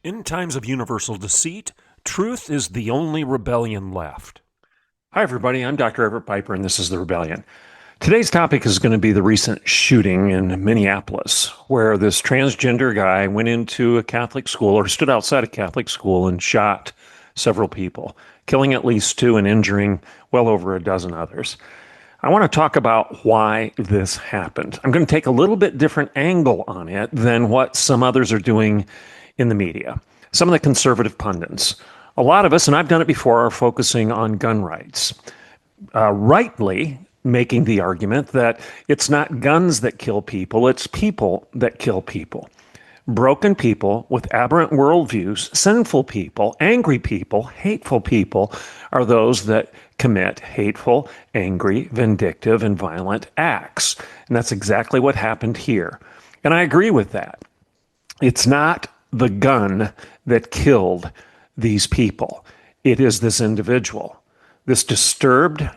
In times of universal deceit, truth is the only rebellion left. Hi, everybody. I'm Dr. Everett Piper, and this is The Rebellion. Today's topic is going to be the recent shooting in Minneapolis, where this transgender guy went into a Catholic school or stood outside a Catholic school and shot several people, killing at least two and injuring well over a dozen others. I want to talk about why this happened. I'm going to take a little bit different angle on it than what some others are doing in the media. Some of the conservative pundits, a lot of us, and I've done it before, are focusing on gun rights, rightly making the argument that it's not guns that kill people, it's people that kill people. Broken people with aberrant worldviews, sinful people, angry people, hateful people are those that commit hateful, angry, vindictive, and violent acts. And that's exactly what happened here. And I agree with that. It's not the gun that killed these people. It is this individual. This disturbed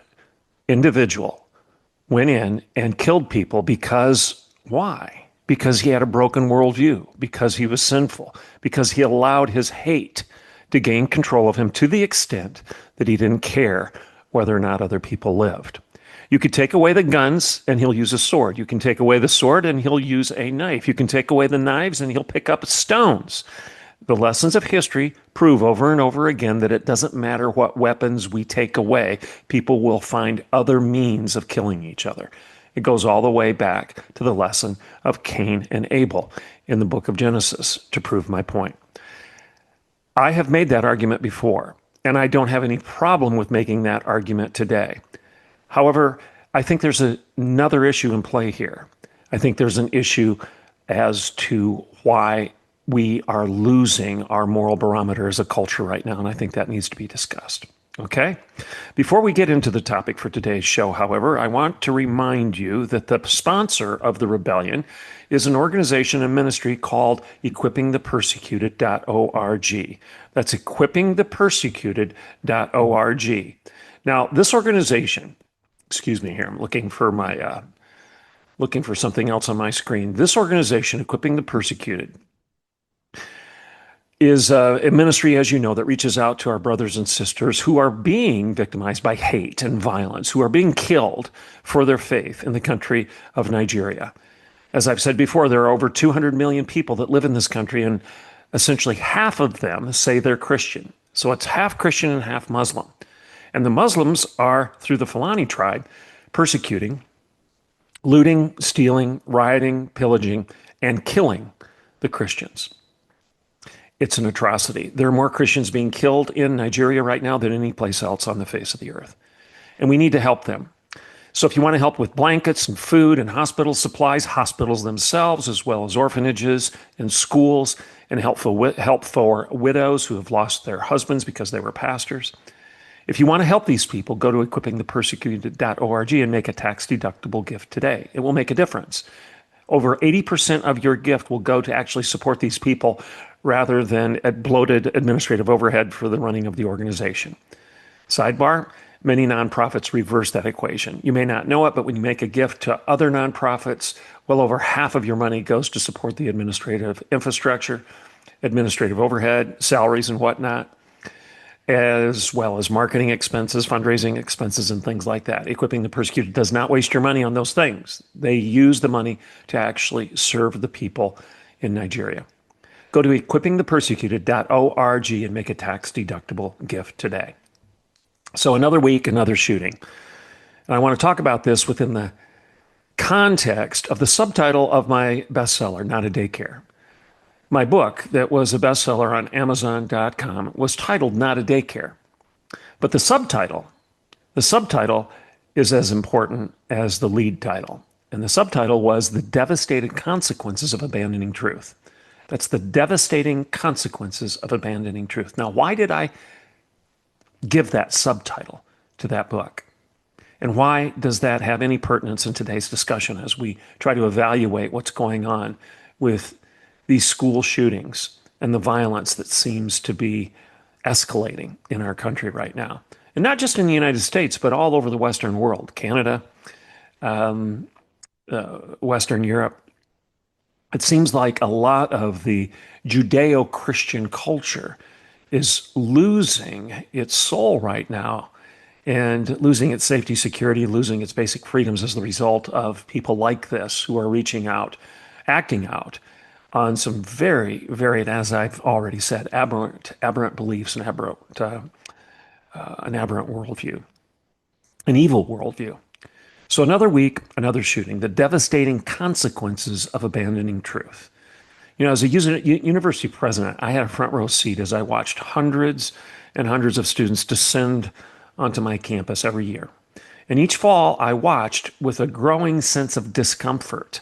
individual went in and killed people because why? Because he had a broken worldview, because he was sinful, because he allowed his hate to gain control of him to the extent that he didn't care whether or not other people lived. You could take away the guns and he'll use a sword. You can take away the sword and he'll use a knife. You can take away the knives and he'll pick up stones. The lessons of history prove over and over again that it doesn't matter what weapons we take away, people will find other means of killing each other. It goes all the way back to the lesson of Cain and Abel in the book of Genesis to prove my point. I have made that argument before, and I don't have any problem with making that argument today. However, I think there's another issue in play here. I think there's an issue as to why we are losing our moral barometer as a culture right now, and I think that needs to be discussed. Okay? Before we get into the topic for today's show, however, I want to remind you that the sponsor of the rebellion is an organization and ministry called equippingthepersecuted.org. That's equippingthepersecuted.org. Now, this organization, excuse me here, I'm looking for something else on my screen. This organization, Equipping the Persecuted, is a ministry, as you know, that reaches out to our brothers and sisters who are being victimized by hate and violence, who are being killed for their faith in the country of Nigeria. As I've said before, there are over 200 million people that live in this country, and essentially half of them say they're Christian. So it's half Christian and half Muslim. And the Muslims are, through the Fulani tribe, persecuting, looting, stealing, rioting, pillaging, and killing the Christians. It's an atrocity. There are more Christians being killed in Nigeria right now than any place else on the face of the earth. And we need to help them. So if you want to help with blankets and food and hospital supplies, hospitals themselves, as well as orphanages and schools, and help for widows who have lost their husbands because they were pastors. If you want to help these people, go to equippingthepersecuted.org and make a tax-deductible gift today. It will make a difference. Over 80% of your gift will go to actually support these people rather than a bloated administrative overhead for the running of the organization. Sidebar, many nonprofits reverse that equation. You may not know it, but when you make a gift to other nonprofits, well over half of your money goes to support the administrative infrastructure, administrative overhead, salaries and whatnot, as well as marketing expenses, fundraising expenses, and things like that. Equipping the Persecuted does not waste your money on those things. They use the money to actually serve the people in Nigeria. Go to equippingthepersecuted.org and make a tax-deductible gift today. So another week, another shooting. And I want to talk about this within the context of the subtitle of my bestseller, Not a Daycare. My book that was a bestseller on Amazon.com was titled Not a Daycare. But the subtitle is as important as the lead title. And the subtitle was The Devastating Consequences of Abandoning Truth. That's the devastating consequences of abandoning truth. Now, why did I give that subtitle to that book? And why does that have any pertinence in today's discussion as we try to evaluate what's going on with these school shootings and the violence that seems to be escalating in our country right now? And not just in the United States, but all over the Western world, Canada, Western Europe. It seems like a lot of the Judeo-Christian culture is losing its soul right now and losing its safety, security, losing its basic freedoms as the result of people like this who are reaching out, acting out on some very, very, as I've already said, aberrant beliefs and an aberrant worldview, an evil worldview. So another week, another shooting, the devastating consequences of abandoning truth. As a university president, I had a front row seat as I watched hundreds and hundreds of students descend onto my campus every year. And each fall, I watched with a growing sense of discomfort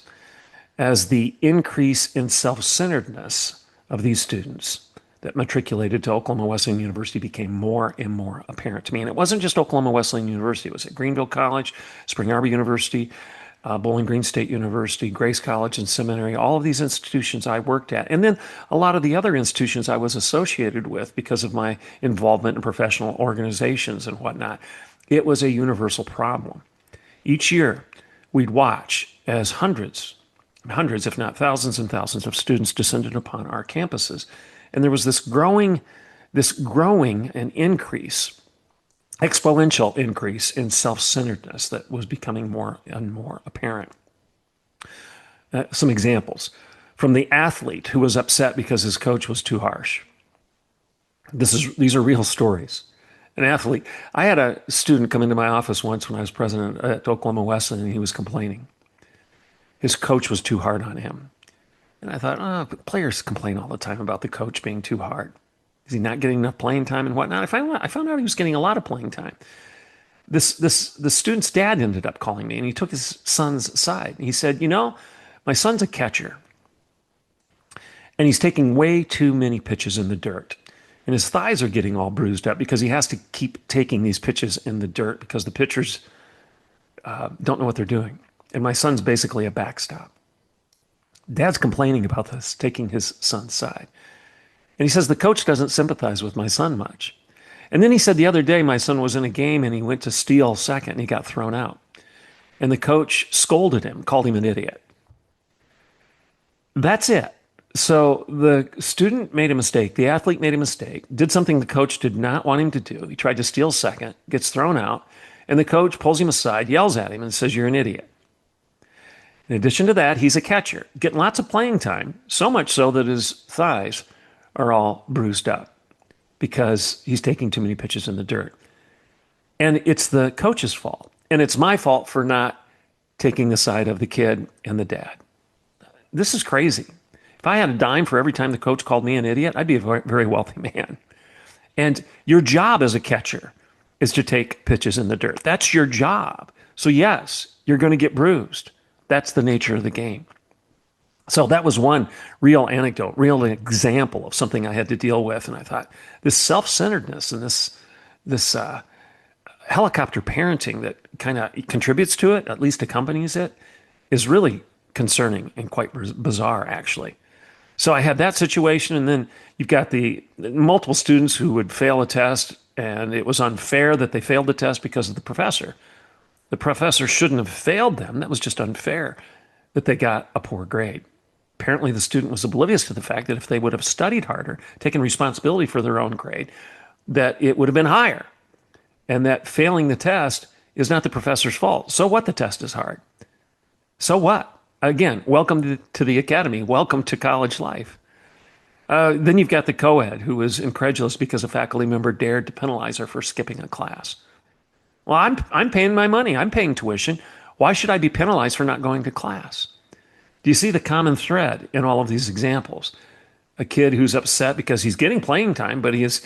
as the increase in self-centeredness of these students that matriculated to Oklahoma Wesleyan University became more and more apparent to me. And it wasn't just Oklahoma Wesleyan University. It was at Greenville College, Spring Arbor University, Bowling Green State University, Grace College and Seminary, all of these institutions I worked at. And then a lot of the other institutions I was associated with because of my involvement in professional organizations and whatnot. It was a universal problem. Each year, we'd watch as hundreds, if not thousands and thousands of students descended upon our campuses. And there was this growing and exponential increase in self-centeredness that was becoming more and more apparent. Some examples from the athlete who was upset because his coach was too harsh. These are real stories. An athlete. I had a student come into my office once when I was president at Oklahoma Wesleyan, and he was complaining. His coach was too hard on him. And I thought, players complain all the time about the coach being too hard. Is he not getting enough playing time and whatnot? I found out he was getting a lot of playing time. The student's dad ended up calling me, and he took his son's side. He said, my son's a catcher, and he's taking way too many pitches in the dirt. And his thighs are getting all bruised up because he has to keep taking these pitches in the dirt because the pitchers don't know what they're doing. And my son's basically a backstop. Dad's complaining about this, taking his son's side. And he says the coach doesn't sympathize with my son much. And then he said the other day my son was in a game and he went to steal second and he got thrown out. And the coach scolded him, called him an idiot. That's it. So the student made a mistake. The athlete made a mistake, did something the coach did not want him to do. He tried to steal second, gets thrown out, and the coach pulls him aside, yells at him, and says, "You're an idiot." In addition to that, he's a catcher, getting lots of playing time, so much so that his thighs are all bruised up because he's taking too many pitches in the dirt. And it's the coach's fault. And it's my fault for not taking the side of the kid and the dad. This is crazy. If I had a dime for every time the coach called me an idiot, I'd be a very, very wealthy man. And your job as a catcher is to take pitches in the dirt. That's your job. So yes, you're going to get bruised. That's the nature of the game. So that was one real anecdote, real example of something I had to deal with. And I thought this self-centeredness and this helicopter parenting that kind of contributes to it, at least accompanies it, is really concerning and quite bizarre, actually. So I had that situation, and then you've got the multiple students who would fail a test, and it was unfair that they failed the test because of the professor. The professor shouldn't have failed them. That was just unfair that they got a poor grade. Apparently, the student was oblivious to the fact that if they would have studied harder, taken responsibility for their own grade, that it would have been higher, and that failing the test is not the professor's fault. So what? The test is hard. So what? Again, welcome to the academy. Welcome to college life. Then you've got the co-ed who was incredulous because a faculty member dared to penalize her for skipping a class. Well, I'm paying my money. I'm paying tuition. Why should I be penalized for not going to class? Do you see the common thread in all of these examples? A kid who's upset because he's getting playing time, but he's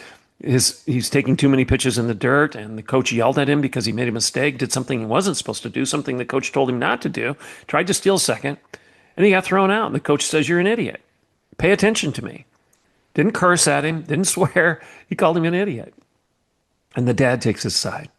taking too many pitches in the dirt, and the coach yelled at him because he made a mistake, did something he wasn't supposed to do, something the coach told him not to do, tried to steal second, and he got thrown out. And the coach says, "You're an idiot. Pay attention to me." Didn't curse at him, didn't swear. He called him an idiot. And the dad takes his side.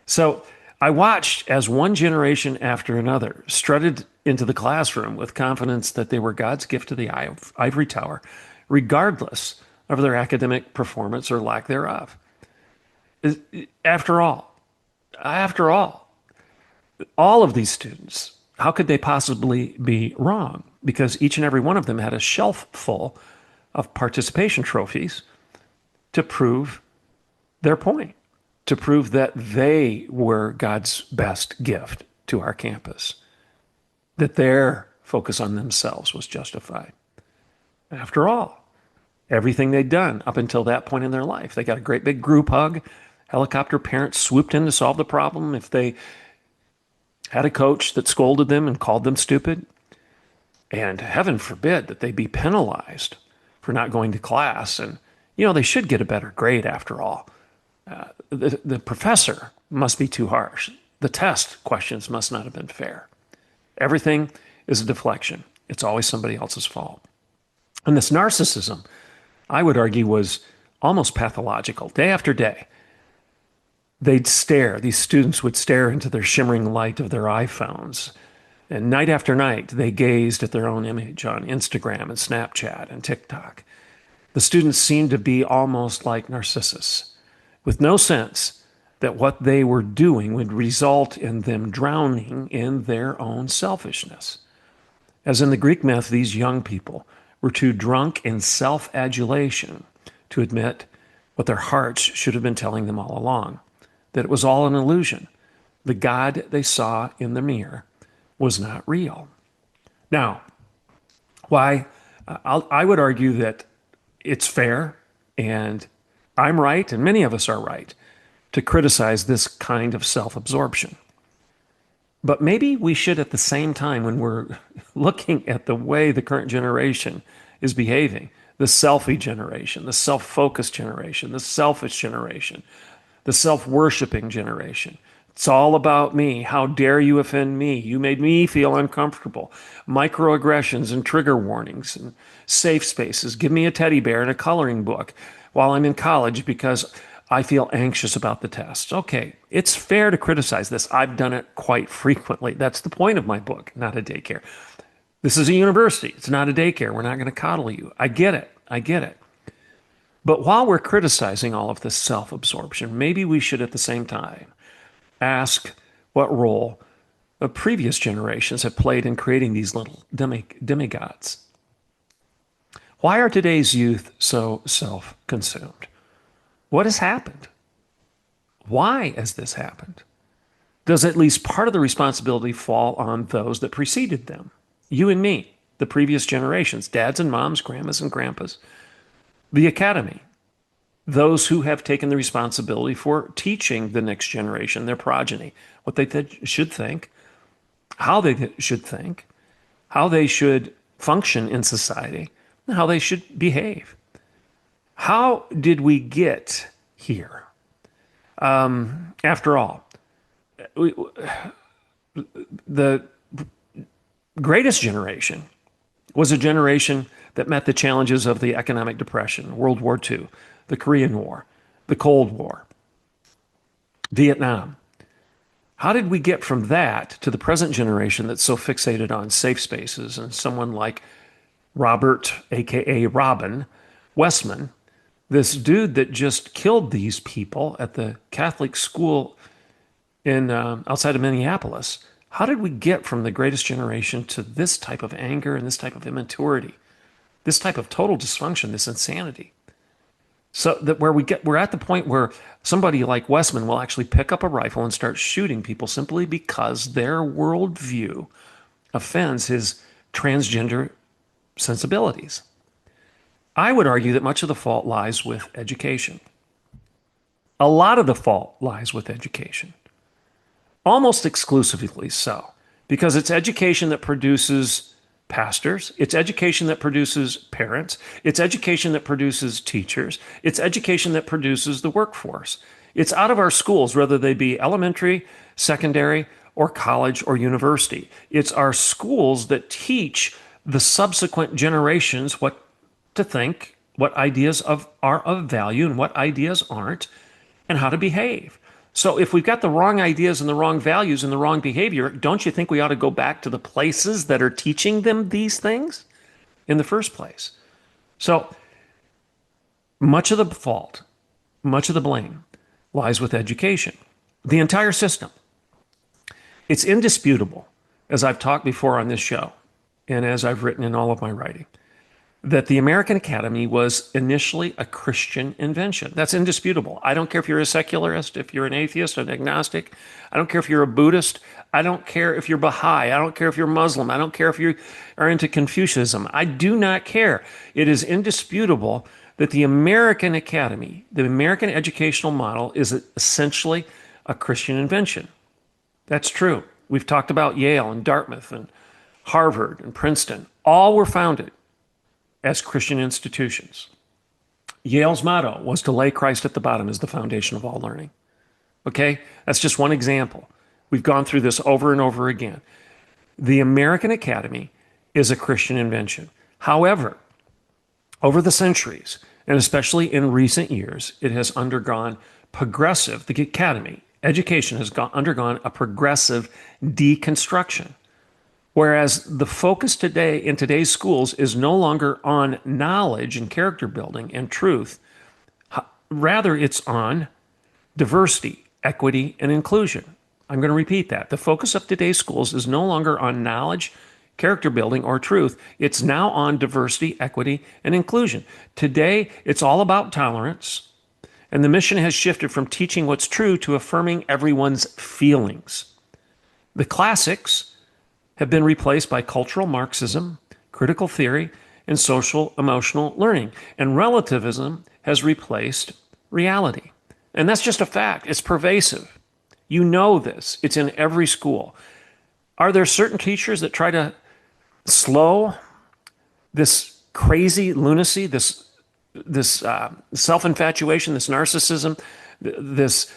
So I watched as one generation after another strutted into the classroom with confidence that they were God's gift to the ivory tower, regardless of their academic performance or lack thereof. After all of these students, how could they possibly be wrong? because each and every one of them had a shelf full of participation trophies to prove their point, to prove that they were God's best gift to our campus, that their focus on themselves was justified. After all, everything they'd done up until that point in their life, they got a great big group hug. Helicopter parents swooped in to solve the problem. If they had a coach that scolded them and called them stupid, and heaven forbid that they be penalized for not going to class. And, they should get a better grade after all. The professor must be too harsh. The test questions must not have been fair. Everything is a deflection. It's always somebody else's fault. And this narcissism, I would argue, was almost pathological. Day after day, these students would stare into their shimmering light of their iPhones. And night after night, they gazed at their own image on Instagram and Snapchat and TikTok. The students seemed to be almost like Narcissus, with no sense that what they were doing would result in them drowning in their own selfishness. As in the Greek myth, these young people were too drunk in self-adulation to admit what their hearts should have been telling them all along, that it was all an illusion. The God they saw in the mirror was not real. Now, I would argue that it's fair, and I'm right, and many of us are right, to criticize this kind of self-absorption. But maybe we should, at the same time, when we're looking at the way the current generation is behaving, the selfie generation, the self-focused generation, the selfish generation, the self-worshiping generation. It's all about me. How dare you offend me? You made me feel uncomfortable. Microaggressions and trigger warnings and safe spaces. Give me a teddy bear and a coloring book while I'm in college because I feel anxious about the tests. Okay, it's fair to criticize this. I've done it quite frequently. That's the point of my book, not a daycare. This is a university. It's not a daycare. We're not going to coddle you. I get it. But while we're criticizing all of this self-absorption, maybe we should at the same time ask what role the previous generations have played in creating these little demigods. Why are today's youth so self-consumed? What has happened? Why has this happened? Does at least part of the responsibility fall on those that preceded them? You and me, the previous generations, dads and moms, grandmas and grandpas, the academy, those who have taken the responsibility for teaching the next generation, their progeny, what they should think, how they should think, how they should function in society, and how they should behave. How did we get here? After all, the greatest generation was a generation that met the challenges of the economic depression, World War II, the Korean War, the Cold War, Vietnam. How did we get from that to the present generation that's so fixated on safe spaces and someone like Robert, aka Robin Westman, this dude that just killed these people at the Catholic school in outside of Minneapolis? How did we get from the greatest generation to this type of anger and this type of immaturity, this type of total dysfunction, this insanity? So that we're at the point where somebody like Westman will actually pick up a rifle and start shooting people simply because their worldview offends his transgender sensibilities. I would argue that much of the fault lies with education. A lot of the fault lies with education. Almost exclusively so, because it's education that produces pastors, it's education that produces parents, it's education that produces teachers, it's education that produces the workforce. It's out of our schools, whether they be elementary, secondary, or college or university. It's our schools that teach the subsequent generations what to think, what ideas are of value and what ideas aren't, and how to behave. So if we've got the wrong ideas and the wrong values and the wrong behavior, don't you think we ought to go back to the places that are teaching them these things in the first place? So much of the fault, much of the blame lies with education, the entire system. It's indisputable, as I've talked before on this show, and as I've written in all of my writing, that the American Academy was initially a Christian invention. That's indisputable. I don't care if you're a secularist, if you're an atheist, an agnostic. I don't care if you're a Buddhist. I don't care if you're Baha'i. I don't care if you're Muslim. I don't care if you are into Confucianism. I do not care. It is indisputable that the American Academy, the American educational model, is essentially a Christian invention. That's true. We've talked about Yale and Dartmouth and Harvard and Princeton. All were founded as Christian institutions. Yale's motto was to lay Christ at the bottom as the foundation of all learning. Okay? That's just one example. We've gone through this over and over again. The American Academy is a Christian invention. However, over the centuries, and especially in recent years, it has undergone the academy, education has undergone a progressive deconstruction. Whereas the focus today in today's schools is no longer on knowledge and character building and truth. Rather, it's on diversity, equity, and inclusion. I'm going to repeat that. The focus of today's schools is no longer on knowledge, character building, or truth. It's now on diversity, equity, and inclusion. Today, it's all about tolerance, and the mission has shifted from teaching what's true to affirming everyone's feelings. The classics have been replaced by cultural Marxism, critical theory, and social emotional learning. And relativism has replaced reality. And that's just a fact. It's pervasive. You know this. It's in every school. Are there certain teachers that try to slow this crazy lunacy, this self-infatuation, this narcissism, this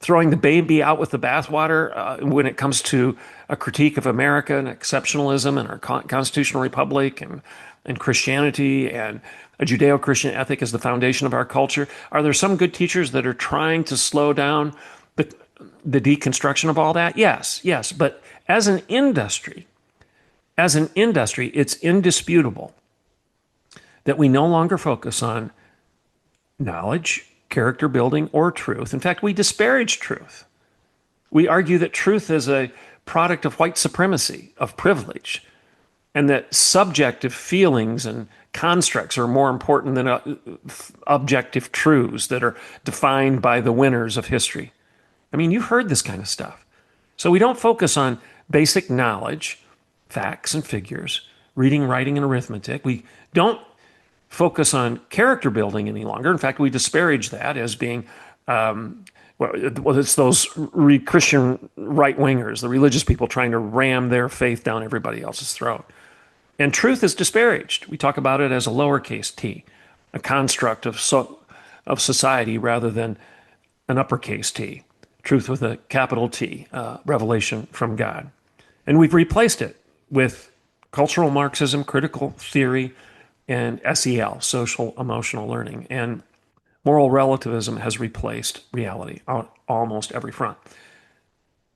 throwing the baby out with the bathwater when it comes to a critique of America and exceptionalism and our constitutional republic and Christianity and a Judeo-Christian ethic as the foundation of our culture? Are there some good teachers that are trying to slow down the deconstruction of all that? Yes. But as an industry, it's indisputable that we no longer focus on knowledge, character building, or truth. In fact, we disparage truth. We argue that truth is a product of white supremacy, of privilege, and that subjective feelings and constructs are more important than objective truths that are defined by the winners of history. I mean, you've heard this kind of stuff. So we don't focus on basic knowledge, facts and figures, reading, writing, and arithmetic. We don't focus on character building any longer. In fact, we disparage that as being, it's those Christian right-wingers, the religious people trying to ram their faith down everybody else's throat. And truth is disparaged. We talk about it as a lowercase t, a construct of society rather than an uppercase T, truth with a capital T, revelation from God. And we've replaced it with cultural Marxism, critical theory, and SEL, social emotional learning. And moral relativism has replaced reality on almost every front.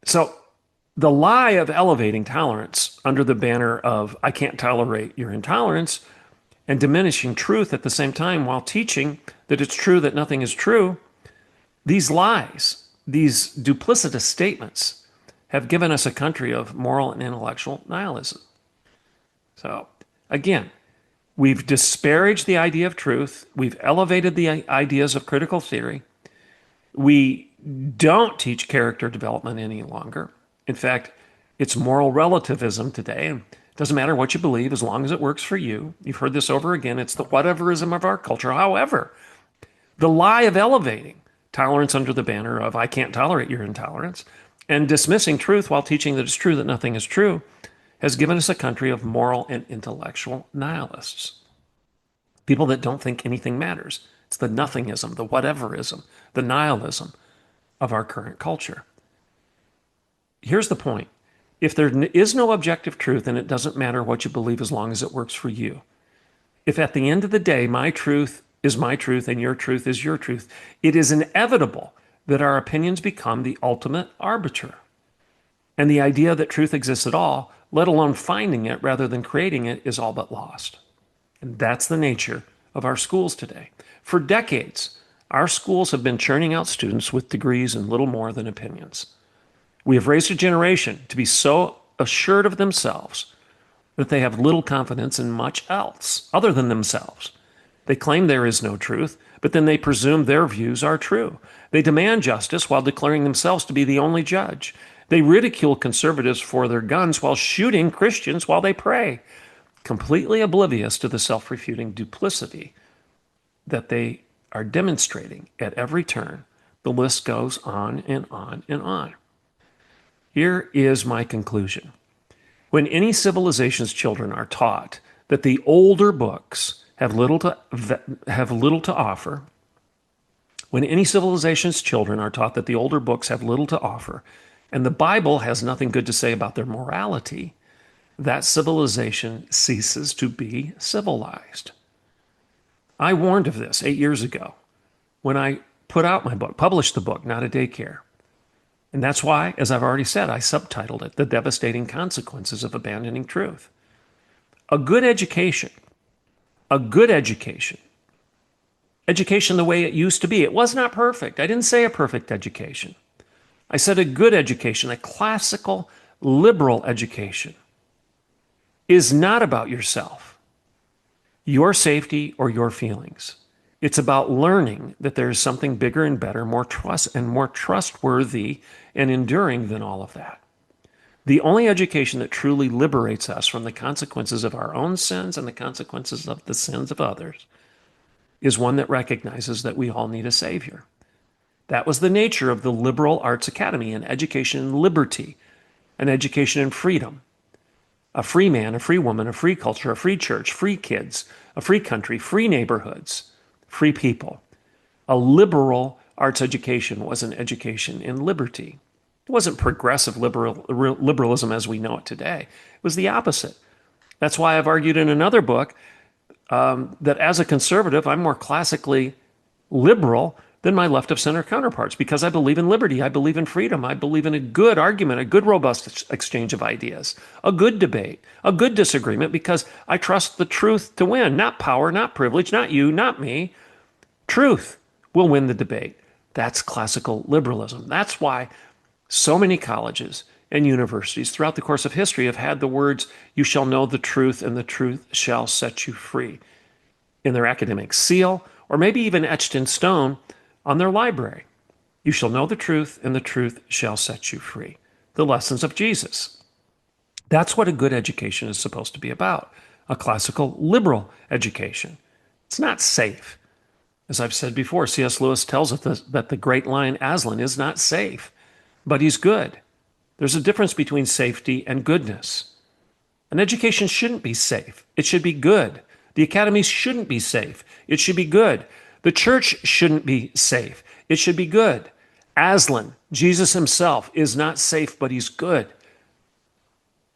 So the lie of elevating tolerance under the banner of I can't tolerate your intolerance and diminishing truth at the same time while teaching that it's true that nothing is true, these lies, these duplicitous statements have given us a country of moral and intellectual nihilism. So again, we've disparaged the idea of truth. We've elevated the ideas of critical theory. We don't teach character development any longer. In fact, it's moral relativism today. It doesn't matter what you believe as long as it works for you. You've heard this over again. It's the whateverism of our culture. However, the lie of elevating tolerance under the banner of I can't tolerate your intolerance and dismissing truth while teaching that it's true that nothing is true has given us a country of moral and intellectual nihilists. People that don't think anything matters. It's the nothingism, the whateverism, the nihilism of our current culture. Here's the point. If there is no objective truth, then it doesn't matter what you believe as long as it works for you. If at the end of the day, my truth is my truth and your truth is your truth, it is inevitable that our opinions become the ultimate arbiter. And the idea that truth exists at all, let alone finding it rather than creating it, is all but lost. And that's the nature of our schools today. For decades, our schools have been churning out students with degrees and little more than opinions. We have raised a generation to be so assured of themselves that they have little confidence in much else other than themselves. They claim there is no truth, but then they presume their views are true. They demand justice while declaring themselves to be the only judge. They ridicule conservatives for their guns while shooting Christians while they pray, completely oblivious to the self-refuting duplicity that they are demonstrating at every turn. The list goes on and on and on. Here is my conclusion. When any civilization's children are taught that the older books have little to offer, when any civilization's children are taught that the older books have little to offer, and the Bible has nothing good to say about their morality, that civilization ceases to be civilized. I warned of this 8 years ago when I put out my book, published the book, Not a Daycare. And that's why, as I've already said, I subtitled it, The Devastating Consequences of Abandoning Truth. A good education the way it used to be. It was not perfect. I didn't say a perfect education. I said a good education, a classical liberal education, is not about yourself, your safety, or your feelings. It's about learning that there is something bigger and better, more trustworthy and enduring than all of that. The only education that truly liberates us from the consequences of our own sins and the consequences of the sins of others is one that recognizes that we all need a Savior. That was the nature of the Liberal Arts Academy, an education in liberty, an education in freedom. A free man, a free woman, a free culture, a free church, free kids, a free country, free neighborhoods, free people. A liberal arts education was an education in liberty. It wasn't progressive liberalism as we know it today. It was the opposite. That's why I've argued in another book that as a conservative, I'm more classically liberal than my left of center counterparts because I believe in liberty. I believe in freedom. I believe in a good argument, a good robust exchange of ideas, a good debate, a good disagreement because I trust the truth to win, not power, not privilege, not you, not me. Truth will win the debate. That's classical liberalism. That's why so many colleges and universities throughout the course of history have had the words, "You shall know the truth and the truth shall set you free," in their academic seal, or maybe even etched in stone on their library. You shall know the truth and the truth shall set you free. The lessons of Jesus. That's what a good education is supposed to be about. A classical liberal education. It's not safe. As I've said before, C.S. Lewis tells us that the great lion Aslan is not safe, but he's good. There's a difference between safety and goodness. An education shouldn't be safe. It should be good. The academies shouldn't be safe. It should be good. The church shouldn't be safe. It should be good. Aslan, Jesus himself, is not safe, but he's good.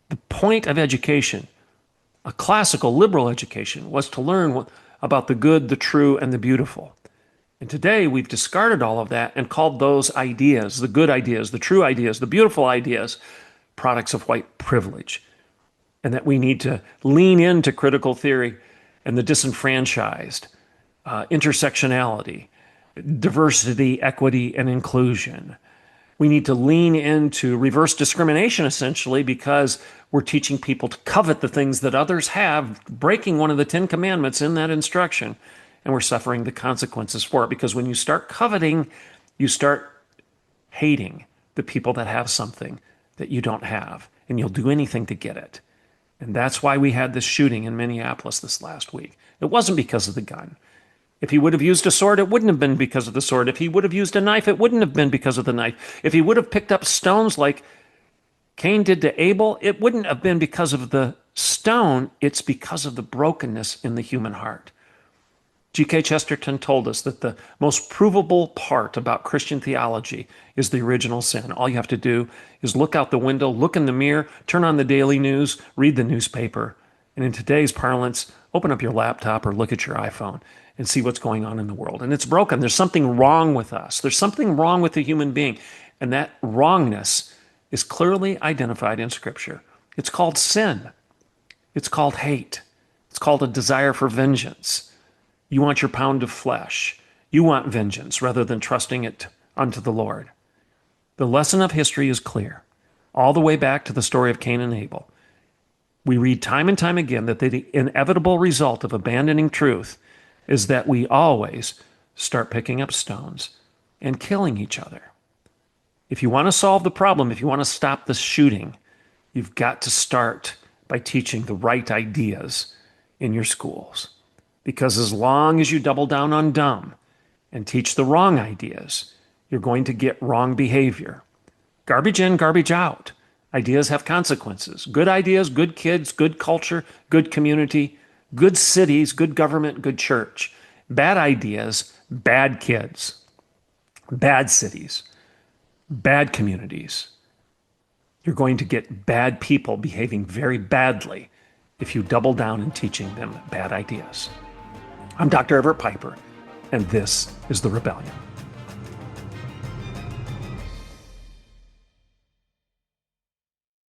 The point of education, a classical liberal education, was to learn about the good, the true, and the beautiful. And today we've discarded all of that and called those ideas, the good ideas, the true ideas, the beautiful ideas, products of white privilege. And that we need to lean into critical theory and the disenfranchised, intersectionality, diversity, equity, and inclusion. We need to lean into reverse discrimination, essentially, because we're teaching people to covet the things that others have, breaking one of the 10 commandments in that instruction, and we're suffering the consequences for it. Because when you start coveting, you start hating the people that have something that you don't have, and you'll do anything to get it. And that's why we had this shooting in Minneapolis this last week. It wasn't because of the gun. If he would have used a sword, it wouldn't have been because of the sword. If he would have used a knife, it wouldn't have been because of the knife. If he would have picked up stones like Cain did to Abel, it wouldn't have been because of the stone. It's because of the brokenness in the human heart. G.K. Chesterton told us that the most provable part about Christian theology is the original sin. All you have to do is look out the window, look in the mirror, turn on the daily news, read the newspaper, and in today's parlance, open up your laptop or look at your iPhone and see what's going on in the world. And it's broken. There's something wrong with us. There's something wrong with the human being. And that wrongness is clearly identified in Scripture. It's called sin. It's called hate. It's called a desire for vengeance. You want your pound of flesh. You want vengeance rather than trusting it unto the Lord. The lesson of history is clear. all the way back to the story of Cain and Abel. We read time and time again that the inevitable result of abandoning truth is that we always start picking up stones and killing each other. If you want to solve the problem, if you want to stop the shooting, you've got to start by teaching the right ideas in your schools. Because as long as you double down on dumb and teach the wrong ideas, you're going to get wrong behavior. Garbage in, garbage out. Ideas have consequences. Good ideas, good kids, good culture, good community, good cities, good government, good church. Bad ideas, bad kids, bad cities, bad communities. You're going to get bad people behaving very badly if you double down in teaching them bad ideas. I'm Dr. Everett Piper, and this is The Rebellion.